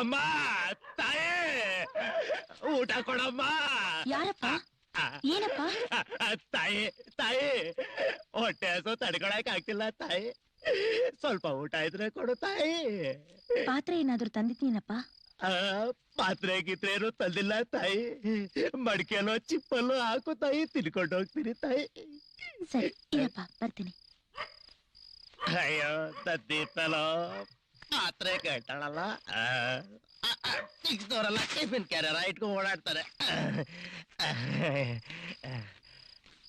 ಅಮ್ಮ ತಾಯೇ ಊಟ ಕೊಡಮ್ಮ. ಯಾರಪ್ಪ? ಏನಪ್ಪ? ತಾಯಿ ತಾಯಿ ಹೊಟ್ಟೆ ಹಸು ತಡ್ಕೊಳಕ್ ಆಗ್ತಿಲ್ಲ ತಾಯಿ, ಸ್ವಲ್ಪ ಊಟ ಇದ್ರೆ ಕೊಡು ತಾಯಿ. ಪಾತ್ರೆ ಏನಾದ್ರು ತಂದಿದ್ದೀನಪ್ಪ? ಪಾತ್ರೆ ಗಿತ್ರೇನು ತಂದಿಲ್ಲ ತಾಯಿ, ಮಡಿಕೆಲೋ ಚಿಪ್ಪಲ್ಲೋ ಹಾಕು ತಾಯಿ, ತಿನ್ಕೊಂಡು ಹೋಗ್ತೀನಿ ತಾಯಿ. ಸರಿ ಇರಪ್ಪ, ಬರ್ತೀನಿ. ಅಯ್ಯೋ ತದ್ದಿತ್ತಲೋ ಪಾತ್ರೆ ಕೇಳ್ತಾಳಲ್ಲ, ಸಿಕ್ಸ್ದವರೆಲ್ಲ ಟಿಫಿನ್ ಕ್ಯಾರಿಯರ್ ಇಟ್ಕೊಂಡು ಓಡಾಡ್ತಾರೆ.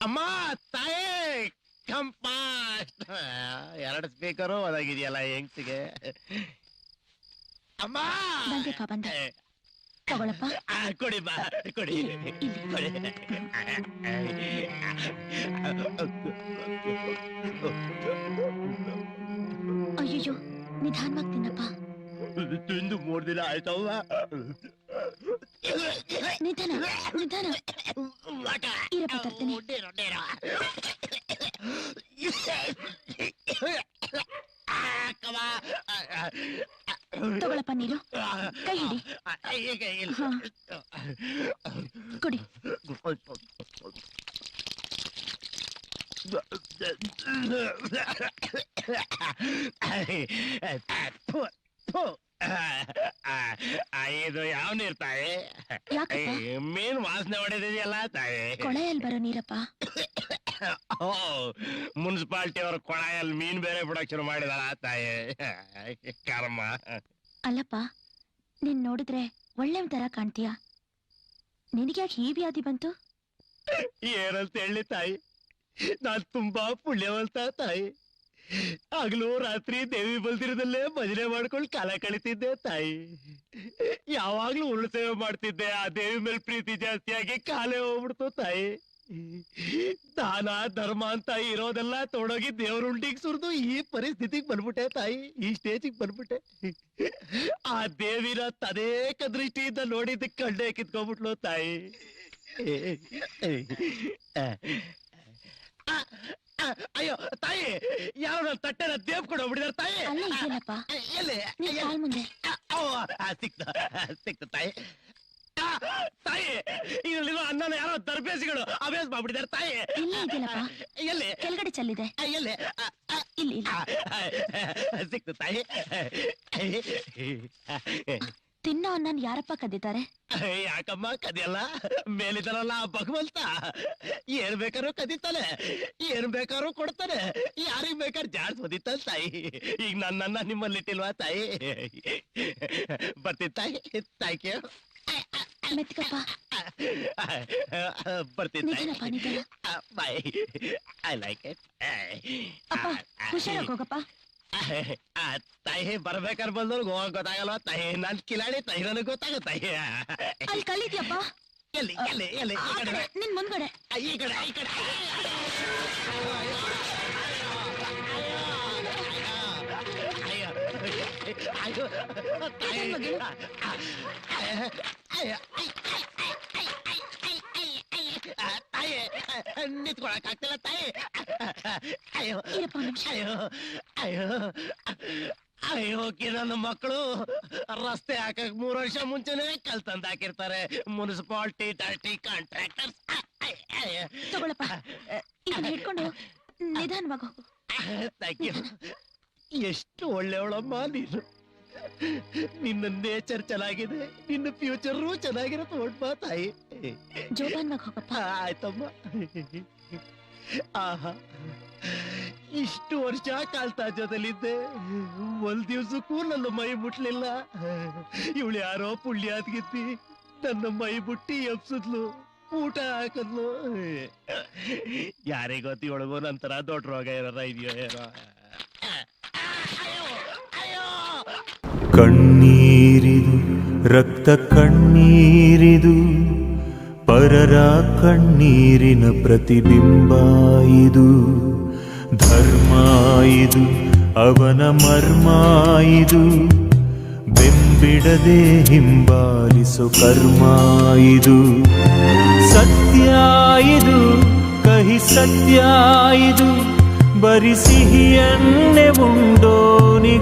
ಅಮ್ಮ ತಾಯಿ ಕಂಪಾಸ್ಟ್, 2 ಸ್ಪೀಕರು ಒದಗಿದೆಯಲ್ಲ ಹೆಂಗ್ಸಿಗೆ. ಅಮ್ಮ ಬಂದೆಪ್ಪ, ಬಂದೆ. ತಗೊಳಪ್ಪ. ಕೊಡಿ ಬಾ, ಕೊಡಿ ಕೊಡಿ. ಅಯ್ಯೋ, ನಿಧಾನವಾಗಿ ತಿನ್ನಪ್ಪ. ತಿಂದು 3 ದಿನ ಆಯ್ತವ್ವ. ನಿಧಾನ ನಿಧಾನ. ಇರಪ್ಪ, ತರ್ತೀನಿ. ತಗೊಳಪ್ಪ ನೀರು, ಕೈ ಹಿಡಿ. ಹಾ. ಕುಡಿ. ಇದು ಯಾವ ನೀರ್ ತಾಯಿ? ಯಾಕಪ್ಪ? ಮೀನ್ ವಾಸನೆ ಹೊಡೆದಿದೆಯಲ್ಲ ತಾಯಿ. ಕೊಳೆಯಲ್ಲಿ ಬರೋ ನೀರಪ್ಪ. ಮುನ್ಸಿಪಾಲ್ಟಿ ಅವ್ರ ಕೊಳಾಯಲ್ಲಿ ಮೀನ್ ಬೇರೆ ಬಿಡಕ್ ಶುರು ಮಾಡಿದಾರ ತಾಯಿ. ಕರ್ಮ. ಅಲ್ಲಪ್ಪ, ನೀನ್ ನೋಡಿದ್ರೆ ಒಳ್ಳೆ ತರ ಕಾಣ್ತೀಯ, ನಿನಗ್ಯಾಕೆ ಈ ವ್ಯಾಧಿ ಬಂತು? ಏನಂತ ಹೇಳಿ ತಾಯಿ, ನಾನ್ ತುಂಬಾ ಪುಣ್ಯವಂತ ತಾಯಿ. ಹಗಲು ರಾತ್ರಿ ದೇವಿ ಮಂದಿರದಲ್ಲೇ ಭಜನೆ ಮಾಡ್ಕೊಂಡು ಕಾಲ ಕಳಿತಿದ್ದೆ ತಾಯಿ. ಯಾವಾಗ್ಲೂ ಉರುಳು ಸೇವೆ ಮಾಡ್ತಿದ್ದೆ, ಆ ದೇವಿ ಮೇಲೆ ಪ್ರೀತಿ ಜಾಸ್ತಿಯಾಗಿ ಕಾಲೇ ಹೋಗ್ಬಿಡ್ತು ತಾಯಿ. ದಾನ ಧರ್ಮ ಅಂತ ಇರೋದೆಲ್ಲ ತೊಡೋಗಿ ದೇವ್ರ ಉಂಡಿಗೆ ಸುರಿದು ಈ ಪರಿಸ್ಥಿತಿಗೆ ಬಂದ್ಬಿಟ್ಟೆ ತಾಯಿ, ಈ ಸ್ಟೇಜಿಗೆ ಬಂದ್ಬಿಟ್ಟೆ. ಆ ದೇವಿನ ತದೇಕ ದೃಷ್ಟಿಯಿಂದ ನೋಡಿದ್ದ ಕಣ್ಣೆ ಕಿತ್ಕೊಂಡ್ಬಿಟ್ಲು ತಾಯಿ. ಅಯ್ಯೋ ತಾಯಿ, ಯಾರೋ ನನ್ನ ತಟ್ಟೆನ ದೇವ್ ಕೊಡು ಹೋಗ್ಬಿಡಿದಾರೆ ತಾಯಿ. ಅಲ್ಲೇ ಇದೆಯಲ್ಲಪ್ಪ, ಎಲ್ಲಿ? ನಿನ್ ಕಾಲ್ ಮುಂದೆ. ಸಿಕ್ತು ತಾಯಿ. ತಾಯಿ, ಇದರಲ್ಲಿರೋ ಅನ್ನನ ಯಾರೋ ದರ್ಬೇಸಿಗಳು ಅಭ್ಯಾಸ ಮಾಡ್ಬಿಟ್ಟಿದ್ದಾರೆ ತಾಯಿ. ಇಲ್ಲೇ ಇದೆಯಲ್ಲಪ್ಪ, ಎಲ್ಲಿ? ಕೆಳಗಡೆ ಚೆಲ್ಲಿದೆ. ಎಲ್ಲಿ? ಇಲ್ಲಿ ಇಲ್ಲಿ. ಸಿಕ್ತು ತಾಯಿ. ತಿನ್ನೋ ಅನ್ನನ್ ಯಾರಪ್ಪ ಕದ್ದಿದ್ದಾರೆ? ಯಾಕಮ್ಮ ಕದಿಯಲ್ಲ? ಮೇಲಿದನಲ್ಲ ಭಗವಂತ, ಏನ್ ಬೇಕಾದ್ರೂ ಕದೀತಾನೆ, ಏನ್ ಬೇಕಾದ್ರೂ ಕೊಡ್ತಾನೆ, ಯಾರಿಗ್ ಬೇಕಾದ್ರೆ ಜಾಡ್ಸೋದಿತ್ತ ತಾಯಿ. ಈಗ ನನ್ನನ್ನ ನಿಮ್ಮಲ್ಲಿಟ್ಟಿಲ್ವಾ ತಾಯಿ? ಬರ್ತೀನಿ ತಾಯಿ. Thank you. ಮೆತ್ಕಪ್ಪ. ಬರ್ತೀನಿ ನಿಧಾನಪ್ಪ, ನಿಧಾನ. ಬಾಯ್. I like it. ಅಪ್ಪ, ಹುಷಾರಾಗಿ ಹೋಗಪ್ಪ. ತಾಯಿ, ಬರ್ಬೇಕಾದ್ರೆ ಬಂದವ್ರಿಗೆ ಹೋಗಕ್ ಗೊತ್ತಾಗಲ್ವಾ ತಾಯಿ? ನಾನ್ ಕಿಲಾಡಿ ತಾಯಿ, ನನಗೆ ಗೊತ್ತಾಗ ತಾಯಿ. ಅಲ್ಲಿ ಕಲ್ಲಿದ್ಯಪ್ಪ. ಎಲ್ಲಿ ಎಲ್ಲಿ ಎಲ್ಲಿ? ಈ ಕಡೆ, ನಿನ್ ಮುಂದ್ಗಡೆ. ಈ ಕಡೆ ಈ ಕಡೆ. ಅಯ್ಯೋ ತಾಯಿ, ನಿಂತ್ಕೊಳಕ್ ಆಗ್ತಿಲ್ಲ ತಾಯಿ. ಅಯ್ಯೋ ಅಯ್ಯೋ ಅಯ್ಯೋ ಅಯ್ಯೋ, ನನ್ನ ಮಕ್ಕಳು ರಸ್ತೆ ಹಾಕಕ್ 3 ವರ್ಷ ಮುಂಚೆನೆ ಕಲ್ತಂದ್ ಹಾಕಿರ್ತಾರೆ ಮುನ್ಸಿಪಾಲ್ಟಿ ಡರ್ಟಿ ಕಾಂಟ್ರಾಕ್ಟರ್ಸ್. ತಗೊಳಪ್ಪ, ಇದನ್ನ ಹಿಡ್ಕೊಂಡು ನಿಧಾನವಾಗಿ ಹೋಗು. Thank you. ಎಷ್ಟು ಒಳ್ಳೆಯವಳಮ್ಮ ನೀನು. ನಿನ್ನ ನೇಚರ್ ಚೆನ್ನಾಗಿದೆ, ನಿನ್ನ ಫ್ಯೂಚರು ಚೆನ್ನಾಗಿರತ್ತೆ. ಹೊಡ್ಬಾ ತಾಯಿ. ಜೋಪಾನವಾಗಿ ಹೋಗಪ್ಪ. ಆಯ್ತಮ್ಮ. ಆಹಾ, ಇಷ್ಟು ವರ್ಷ ಕಾಲ್ತಾ ಜೊತೆಲಿದ್ದೆ, ಒಂದ್ ದಿವ್ಸಕ್ಕೂ ನನ್ನ ಮೈ ಮುಟ್ಲಿಲ್ಲ. ಇವಳು ಯಾರೋ ಪುಣ್ಯಾತ್ಗಿದ್ದಿ ನನ್ನ ಮೈ ಮುಟ್ಟಿ ಎಪ್ಸಿದ್ಲು, ಊಟ ಹಾಕದ್ಲು. ಯಾರಿಗೊತ್ತಿ ಒಳಗೋ ನಂತರ ದೊಡ್ಡ ರೋಗ ಏನಾರ ಇದೆಯೋ ಏನೋ. ಕಣ್ಣೀರಿದು ರಕ್ತ ಕಣ್ಣೀರಿದು, ಪರರ ಕಣ್ಣೀರಿನ ಪ್ರತಿಬಿಂಬ ಇದು. ಧರ್ಮ ಇದು, ಅವನ ಮರ್ಮ ಇದು, ಬೆಂಬಿಡದೆ ಹಿಂಬಾಲಿಸೋ ಕರ್ಮ ಇದು. ಸತ್ಯ ಇದು, ಕಹಿ ಸತ್ಯ ಇದು, ಬರಿ ಸಿಹಿಯನ್ನೇ ಉಂಡೋನಿ